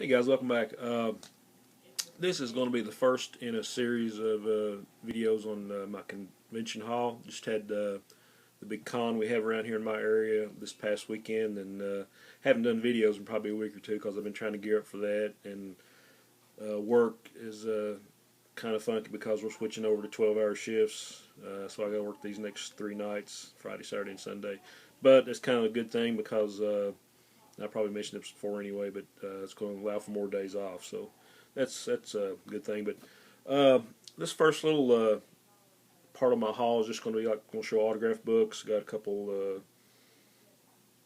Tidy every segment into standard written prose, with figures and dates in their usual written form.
Hey guys, welcome back. This is going to be the first in a series of videos on my convention hall. Just had the big con we have around here in my area this past weekend, and haven't done videos in probably a week or two because I've been trying to gear up for that. And work is kind of funky because we're switching over to 12-hour shifts, so I got to work these next 3 nights, Friday, Saturday, and Sunday. But it's kind of a good thing because I probably mentioned this before anyway, but it's going to allow for more days off, so that's a good thing. But this first little part of my haul is just going to be like going to show autograph books. Got a couple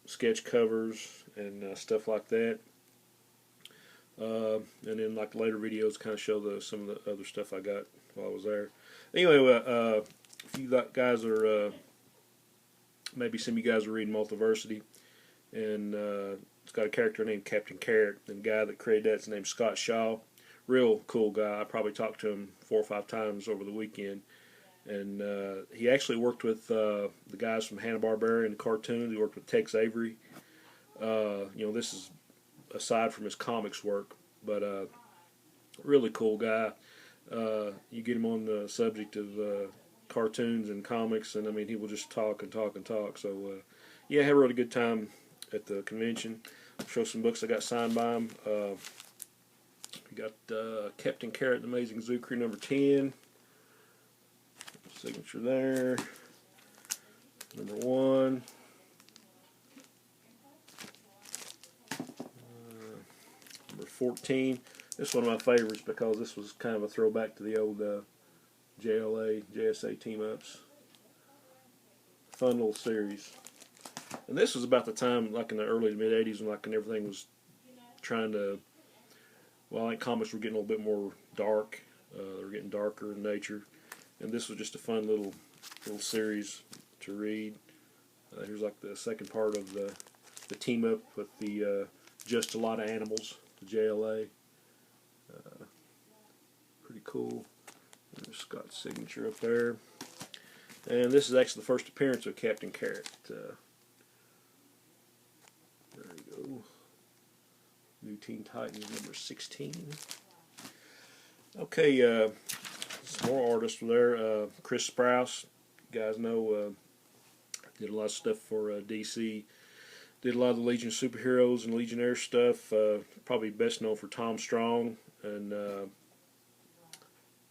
sketch covers and stuff like that, and then like later videos kind of show some of the other stuff I got while I was there. Anyway, if you guys are maybe some of you guys are reading Multiversity, and it's got a character named Captain Carrot, and the guy that created that's named Scott Shaw. Real cool guy. I probably talked to him 4 or 5 times over the weekend, and he actually worked with the guys from Hanna-Barbera and the cartoons. He worked with Tex Avery. This is aside from his comics work, but really cool guy. You get him on the subject of cartoons and comics, and I mean, he will just talk and talk and talk. So yeah, I had a really good time at the convention. I'll show some books I got signed by him. We got Captain Carrot, Amazing Zoo Crew number 10. Signature there. Number 1. Number 14. This is one of my favorites because this was kind of a throwback to the old JLA, JSA team-ups. Fun little series. And this was about the time, like in the early to mid-'80s, when everything was trying to, well, I think comics were getting a little bit more dark. They were getting darker in nature. And this was just a fun little series to read. Here's like the second part of the team-up with the Just a Lot of Animals, the JLA. Pretty cool. There's Scott's signature up there. And this is actually the first appearance of Captain Carrot. There you go. New Teen Titans number 16. Okay, some more artists there. Chris Sprouse, you guys know, did a lot of stuff for DC. Did a lot of the Legion of Superheroes and Legionnaire stuff. Probably best known for Tom Strong and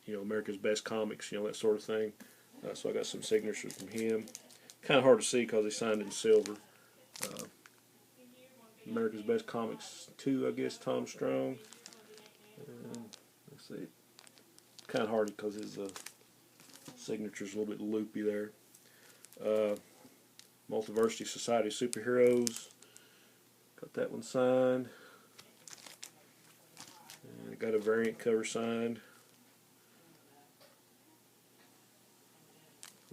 America's Best Comics, that sort of thing. So I got some signatures from him. Kind of hard to see because he signed in silver. America's Best Comics 2, I guess, Tom Strong. Let's see. Kind of hard because his signature's a little bit loopy there. Multiversity Society of Superheroes. Got that one signed. And got a variant cover signed.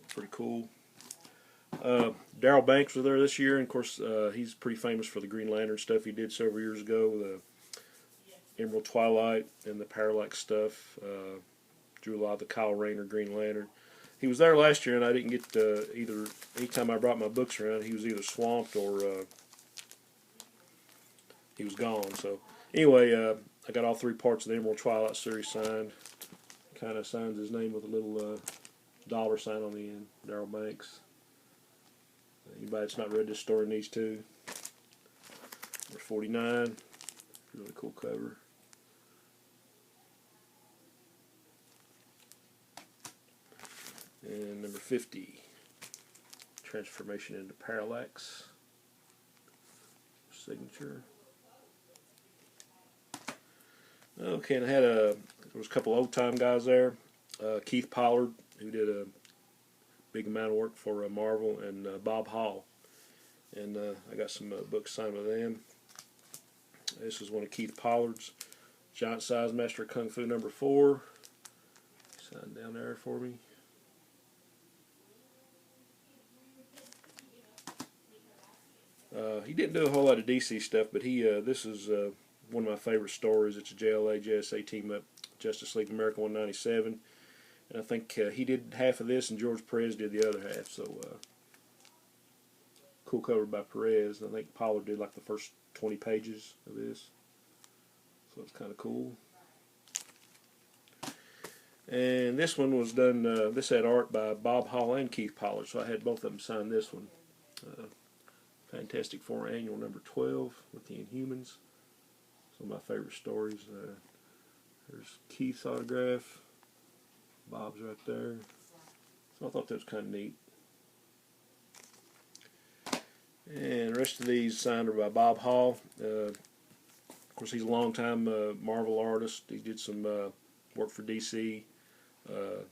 Pretty cool. Darryl Banks was there this year, and of course he's pretty famous for the Green Lantern stuff he did several years ago, the Emerald Twilight and the Parallax stuff. Drew a lot of the Kyle Rayner Green Lantern. He was there last year, and I didn't get either. Anytime I brought my books around, he was either swamped or he was gone. So anyway, I got all 3 parts of the Emerald Twilight series signed. Kind of signs his name with a little dollar sign on the end. Darryl Banks. Anybody that's not read this story needs to. Number 49. Really cool cover. And number 50. Transformation into Parallax. Signature. Okay, and there was a couple old time guys there. Keith Pollard, who did a big amount of work for Marvel, and Bob Hall. And I got some books signed with them. This is one of Keith Pollard's. Giant Size Master of Kung Fu number 4. Signed down there for me. He didn't do a whole lot of DC stuff, but this is one of my favorite stories. It's a JLA, JSA team-up, Justice League America 197. And I think he did half of this, and George Perez did the other half. So cool cover by Perez. I think Pollard did like the first 20 pages of this. So it's kind of cool. And this one was done, this had art by Bob Hall and Keith Pollard, so I had both of them sign this one. Fantastic Four Annual number 12 with the Inhumans. Some of my favorite stories. There's Keith's autograph. Bob's right there. So I thought that was kind of neat. And the rest of these signed are by Bob Hall. Of course, he's a longtime Marvel artist. He did some work for DC. I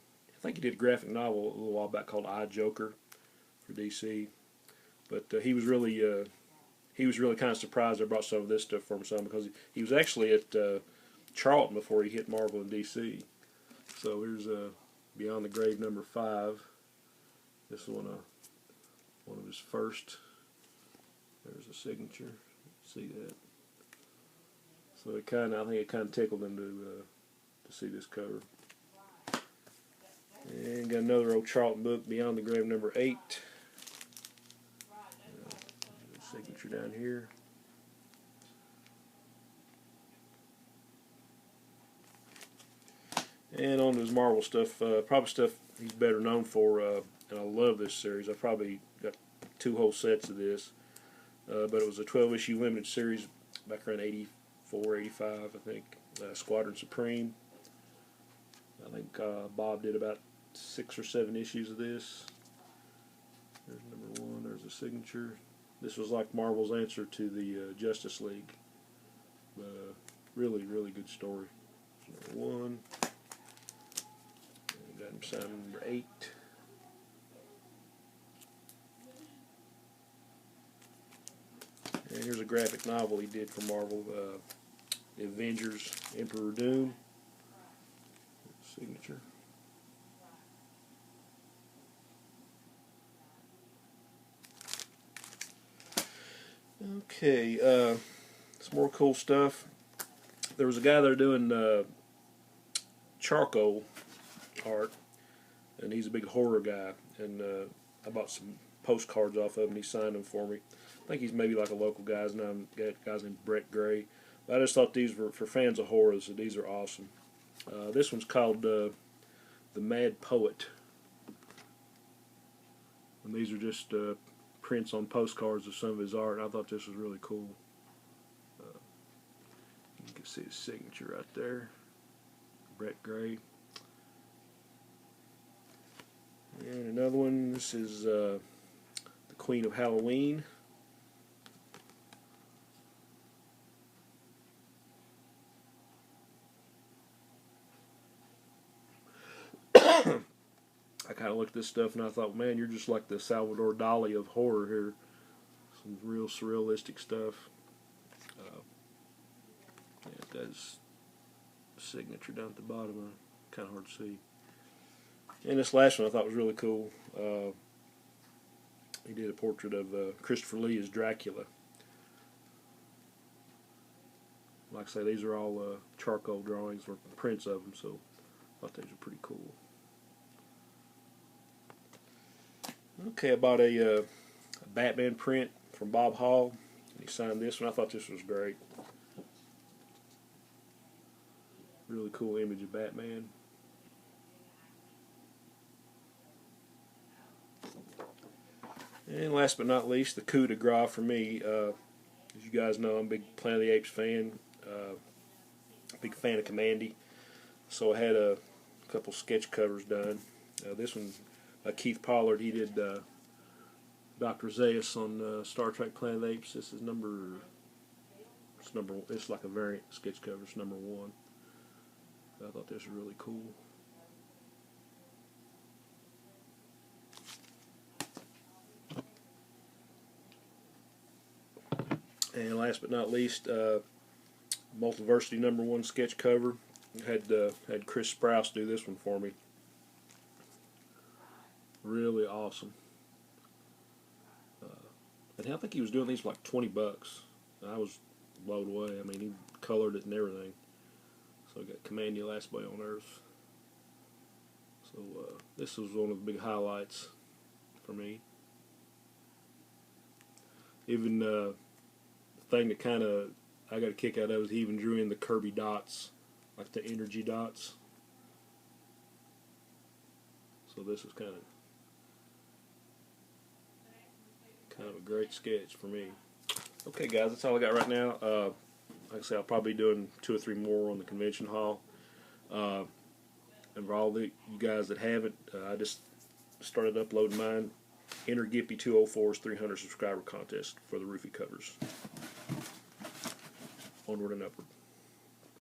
think he did a graphic novel a little while back called I, Joker for DC. But he was really kind of surprised I brought some of this stuff for him, because he was actually at Charlton before he hit Marvel and DC. So here's Beyond the Grave number 5. This is one of his first. There's a signature. See that? So I think it kind of tickled him to see this cover. And got another old Charlton book, Beyond the Grave number 8. Signature down here. And on to his Marvel stuff, probably stuff he's better known for, and I love this series. I probably got 2 whole sets of this, but it was a 12-issue limited series back around 84, 85, I think. Squadron Supreme. I think Bob did about 6 or 7 issues of this. There's number 1. There's a signature. This was like Marvel's answer to the Justice League. Really, really good story. Number 1. And got him signed number 8. And here's a graphic novel he did for Marvel, The Avengers, Emperor Doom. Signature. Okay, some more cool stuff. There was a guy there doing charcoal art, and he's a big horror guy, and I bought some postcards off of him, and he signed them for me. I think he's maybe like a local guy. His guy's named Brett Gray. But I just thought these were, for fans of horror, so these are awesome. This one's called The Mad Poet. And these are just prints on postcards of some of his art. I thought this was really cool. You can see his signature right there. Brett Gray. And another one, this is the Queen of Halloween. I kind of looked at this stuff and I thought, man, you're just like the Salvador Dali of horror here. Some real surrealistic stuff. It does signature down at the bottom. Kind of hard to see. And this last one I thought was really cool. He did a portrait of Christopher Lee as Dracula. Like I say, these are all charcoal drawings or prints of them, so I thought these were pretty cool. Okay, I bought a Batman print from Bob Hall. He signed this one. I thought this was great. Really cool image of Batman. And last but not least, the coup de grace for me. As you guys know, I'm a big Planet of the Apes fan. Big fan of Commandy. So I had a couple sketch covers done. This one, Keith Pollard, he did Dr. Zaius on Star Trek Planet of the Apes. This is it's like a variant sketch cover. It's number 1. I thought this was really cool. And last but not least, Multiversity number 1 sketch cover. Had Chris Sprouse do this one for me. Really awesome. And I think he was doing these for like $20. I was blown away. I mean, he colored it and everything. So I got Commandy, Last Boy on Earth. So this was one of the big highlights for me. Even the thing that kind of I got a kick out of it. He even drew in the Kirby dots, like the energy dots. So this is kind of a great sketch for me. Okay, guys, that's all I got right now. Like I say, I'll probably be doing 2 or 3 more on the convention hall. And for all you guys that haven't, I just started uploading mine. Enter Gippy 204's 300 subscriber contest for the roofie covers. Onward and upward.